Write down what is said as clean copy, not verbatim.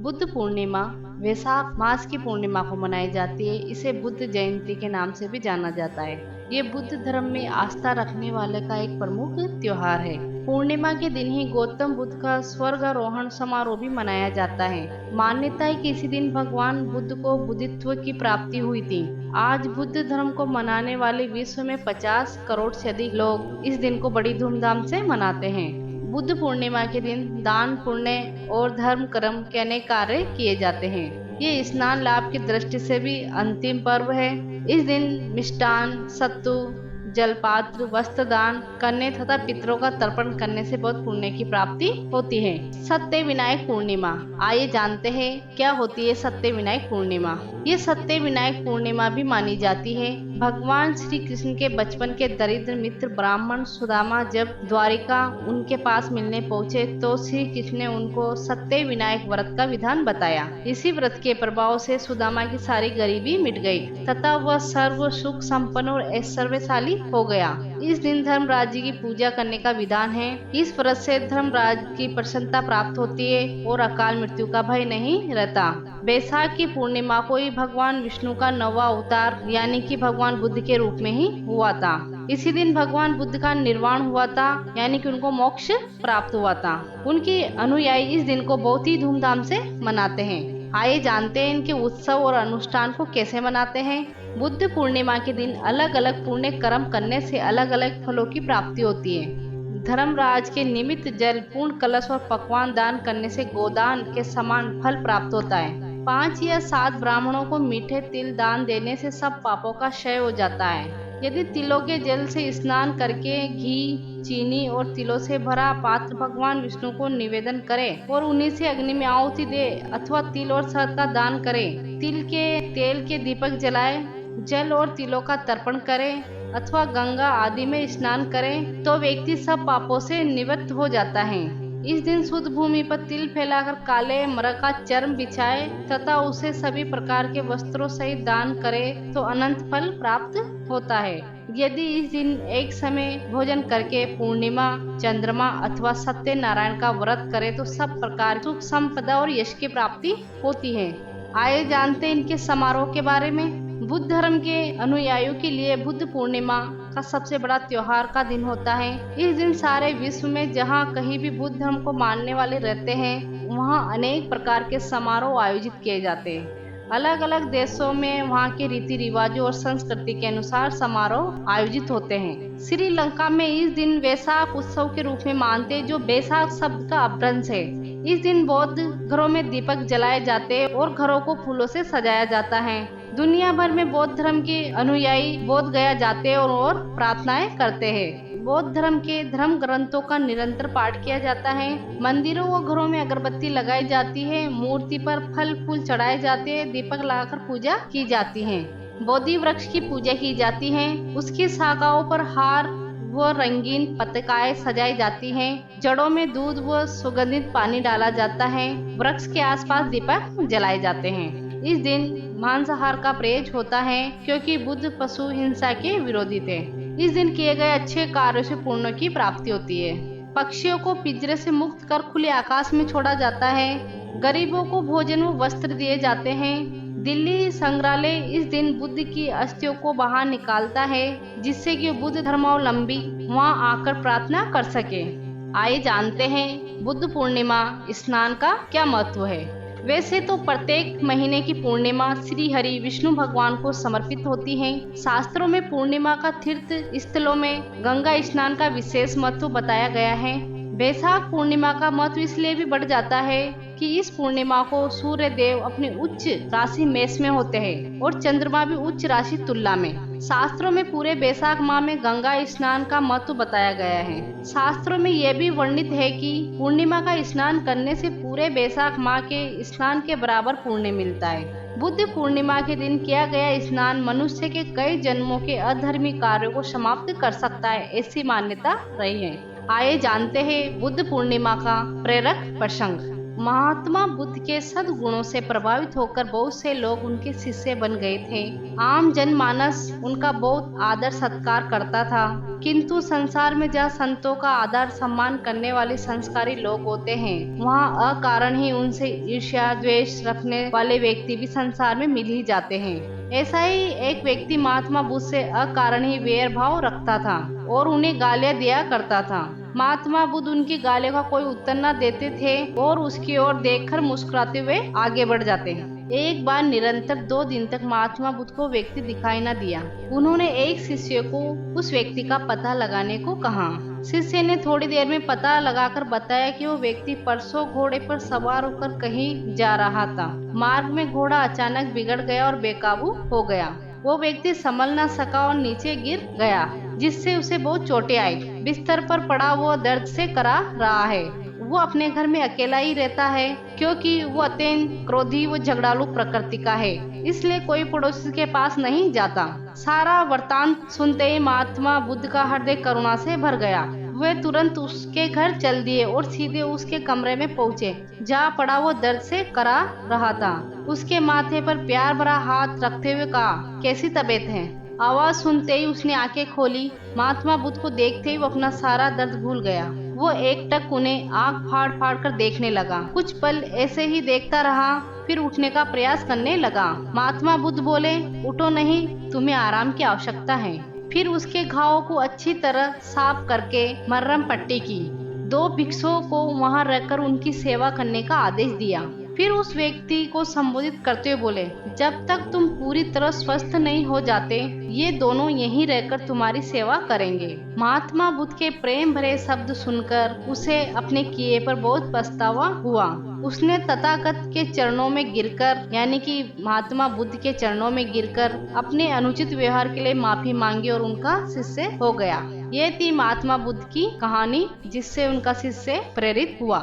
बुद्ध पूर्णिमा वैशाख मास की पूर्णिमा को मनाई जाती है। इसे बुद्ध जयंती के नाम से भी जाना जाता है। ये बुद्ध धर्म में आस्था रखने वाले का एक प्रमुख त्योहार है। पूर्णिमा के दिन ही गौतम बुद्ध का स्वर्गारोहण समारोह भी मनाया जाता है। मान्यता है कि इसी दिन भगवान बुद्ध को बुद्धित्व की प्राप्ति हुई थी। आज बुद्ध धर्म को मनाने वाले विश्व में 50 करोड़ से अधिक लोग इस दिन को बड़ी धूमधाम से मनाते हैं। बुद्ध पूर्णिमा के दिन दान, पुण्य और धर्म कर्म के अनेक कार्य किए जाते हैं। ये स्नान लाभ की दृष्टि से भी अंतिम पर्व है। इस दिन मिष्टान, सत्तू, जलपात्र, वस्त्र दान करने तथा पितरों का तर्पण करने से बहुत पुण्य की प्राप्ति होती है। सत्य विनायक पूर्णिमा, आइए जानते हैं क्या होती है सत्य विनायक पूर्णिमा। ये सत्य विनायक पूर्णिमा भी मानी जाती है। भगवान श्री कृष्ण के बचपन के दरिद्र मित्र ब्राह्मण सुदामा जब द्वारिका उनके पास मिलने पहुँचे तो श्री कृष्ण ने उनको सत्य विनायक व्रत का विधान बताया। इसी व्रत के प्रभाव से सुदामा की सारी गरीबी मिट गई तथा वह सर्व सुख संपन्न और ऐश्वर्यशाली हो गया। इस दिन धर्मराज की पूजा करने का विधान है। इस व्रत से धर्मराज की प्रसन्नता प्राप्त होती है और अकाल मृत्यु का भय नहीं रहता। वैशाख की पूर्णिमा को ही भगवान विष्णु का नवा अवतार यानी कि भगवान बुद्ध के रूप में ही हुआ था। इसी दिन भगवान बुद्ध का निर्वाण हुआ था यानी कि उनको मोक्ष प्राप्त हुआ था। उनके अनुयायी इस दिन को बहुत ही धूमधाम से मनाते हैं। आइए जानते हैं इनके उत्सव और अनुष्ठान को कैसे मनाते हैं। बुद्ध पूर्णिमा के दिन अलग अलग पुण्य कर्म करने से अलग अलग फलों की प्राप्ति होती है। धर्मराज के निमित्त जल, पूर्ण कलश और पकवान दान करने से गोदान के समान फल प्राप्त होता है। 5 या 7 ब्राह्मणों को मीठे तिल दान देने से सब पापों का क्षय हो जाता है। यदि तिलों के जल से स्नान करके घी, चीनी और तिलों से भरा पात्र भगवान विष्णु को निवेदन करें और उन्हीं से अग्नि में आहुति दे अथवा तिल और शहद का दान करें, तिल के तेल के दीपक जलाए, जल और तिलों का तर्पण करें अथवा गंगा आदि में स्नान करें तो व्यक्ति सब पापों से निवृत्त हो जाता है। इस दिन शुद्ध भूमि पर तिल फैलाकर काले मरक का चर्म बिछाए तथा उसे सभी प्रकार के वस्त्रों सहित दान करे तो अनंत फल प्राप्त होता है। यदि इस दिन एक समय भोजन करके पूर्णिमा, चंद्रमा अथवा सत्य नारायण का व्रत करे तो सब प्रकार सुख संपदा और यश की प्राप्ति होती है। आइए जानते हैं इनके समारोह के बारे में। बुद्ध धर्म के अनुयायियों के लिए बुद्ध पूर्णिमा का सबसे बड़ा त्योहार का दिन होता है। इस दिन सारे विश्व में जहाँ कहीं भी बुद्ध धर्म को मानने वाले रहते हैं वहाँ अनेक प्रकार के समारोह आयोजित किए जाते हैं। अलग अलग देशों में वहाँ के रीति रिवाजों और संस्कृति के अनुसार समारोह आयोजित होते हैं। श्रीलंका में इस दिन वैशाख उत्सव के रूप में मानते हैं जो वैशाख शब्द का अपभ्रंश है। इस दिन बौद्ध घरों में दीपक जलाए जाते हैं और घरों को फूलों से सजाया जाता है। दुनिया भर में बौद्ध धर्म के अनुयायी बोध गया जाते हैं और प्रार्थनाएं करते हैं। बौद्ध धर्म के धर्म ग्रंथों का निरंतर पाठ किया जाता है। मंदिरों व घरों में अगरबत्ती लगाई जाती है, मूर्ति पर फल फूल चढ़ाए जाते हैं, दीपक लगाकर पूजा की जाती है। बोधि वृक्ष की पूजा की जाती है, उसकी शाखाओं पर हार व रंगीन पताकाएं सजाई जाती हैं। जड़ों में दूध व सुगंधित पानी डाला जाता है। वृक्ष के आसपास दीपक जलाए जाते हैं। इस दिन मांसाहार का परहेज होता है क्योंकि बुद्ध पशु हिंसा के विरोधी थे। इस दिन किए गए अच्छे कार्यों से पुण्य की प्राप्ति होती है। पक्षियों को पिंजरे से मुक्त कर खुले आकाश में छोड़ा जाता है। गरीबों को भोजन व वस्त्र दिए जाते हैं। दिल्ली संग्रहालय इस दिन बुद्ध की अस्थियों को बाहर निकालता है जिससे कि बुद्ध धर्मावलंबी वहां आकर प्रार्थना कर सके। आइए जानते हैं बुद्ध पूर्णिमा स्नान का क्या महत्व है। वैसे तो प्रत्येक महीने की पूर्णिमा श्री हरि विष्णु भगवान को समर्पित होती है। शास्त्रों में पूर्णिमा का तीर्थ स्थलों में गंगा स्नान का विशेष महत्व बताया गया है। वैशाख पूर्णिमा का महत्व इसलिए भी बढ़ जाता है कि इस पूर्णिमा को सूर्य देव अपनी उच्च राशि मेष में होते हैं और चंद्रमा भी उच्च राशि तुला में। शास्त्रों में पूरे वैशाख माह में गंगा स्नान का महत्व बताया गया है। शास्त्रों में यह भी वर्णित है कि पूर्णिमा का स्नान करने से पूरे वैशाख माह के स्नान के बराबर पुण्य मिलता है। बुद्ध पूर्णिमा के दिन किया गया स्नान मनुष्य के कई जन्मों के अधर्मी कार्यों को समाप्त कर सकता है, ऐसी मान्यता रही है। आइए जानते हैं बुद्ध पूर्णिमा का प्रेरक प्रसंग। महात्मा बुद्ध के सद्गुणों से प्रभावित होकर बहुत से लोग उनके शिष्य बन गए थे। आम जनमानस उनका बहुत आदर सत्कार करता था, किंतु संसार में जहाँ संतों का आदर सम्मान करने वाले संस्कारी लोग होते हैं, वहाँ अकारण ही उनसे ईर्ष्या द्वेष रखने वाले व्यक्ति भी संसार में मिल ही जाते हैं। ऐसा ही एक व्यक्ति महात्मा बुद्ध से अकारण ही वैर भाव रखता था और उन्हें गालियां दिया करता था। महात्मा बुद्ध उनकी गालियों का कोई उत्तर न देते थे और उसकी ओर देखकर मुस्कुराते हुए आगे बढ़ जाते हैं। एक बार निरंतर 2 दिन तक महात्मा बुद्ध को व्यक्ति दिखाई न दिया। उन्होंने एक शिष्य को उस व्यक्ति का पता लगाने को कहा। शिष्य ने थोड़ी देर में पता लगाकर बताया कि वो व्यक्ति परसों घोड़े पर सवार होकर कहीं जा रहा था। मार्ग में घोड़ा अचानक बिगड़ गया और बेकाबू हो गया। वो व्यक्ति संभल न सका और नीचे गिर गया, जिससे उसे बहुत चोटें आई। बिस्तर पर पड़ा वो दर्द से करा रहा है। वो अपने घर में अकेला ही रहता है, क्योंकि वो अत्यंत क्रोधी व झगड़ालू प्रकृति का है, इसलिए कोई पड़ोसी के पास नहीं जाता। सारा वृतांत सुनते ही महात्मा बुद्ध का हृदय करुणा से भर गया। वे तुरंत उसके घर चल दिए और सीधे उसके कमरे में पहुँचे, जहाँ पड़ा वो दर्द से करा रहा था। उसके माथे पर प्यार भरा हाथ रखते हुए कहा, कैसी तबीयत है? आवाज सुनते ही उसने आंखें खोली। महात्मा बुद्ध को देखते ही वो अपना सारा दर्द भूल गया। वो एकटक उन्हें आंख फाड़ फाड़ कर देखने लगा। कुछ पल ऐसे ही देखता रहा, फिर उठने का प्रयास करने लगा। महात्मा बुद्ध बोले, उठो नहीं, तुम्हें आराम की आवश्यकता है। फिर उसके घावों को अच्छी तरह साफ करके मरहम पट्टी की। 2 भिक्षुओं को वहां रहकर उनकी सेवा करने का आदेश दिया। फिर उस व्यक्ति को संबोधित करते हुए बोले, जब तक तुम पूरी तरह स्वस्थ नहीं हो जाते, ये दोनों यहीं रहकर तुम्हारी सेवा करेंगे। महात्मा बुद्ध के प्रेम भरे शब्द सुनकर उसे अपने किए पर बहुत पछतावा हुआ। उसने तथागत के चरणों में गिरकर, यानी कि महात्मा बुद्ध के चरणों में गिरकर अपने अनुचित व्यवहार के लिए माफी मांगी और उनका शिष्य हो गया। ये थी महात्मा बुद्ध की कहानी, जिससे उनका शिष्य प्रेरित हुआ।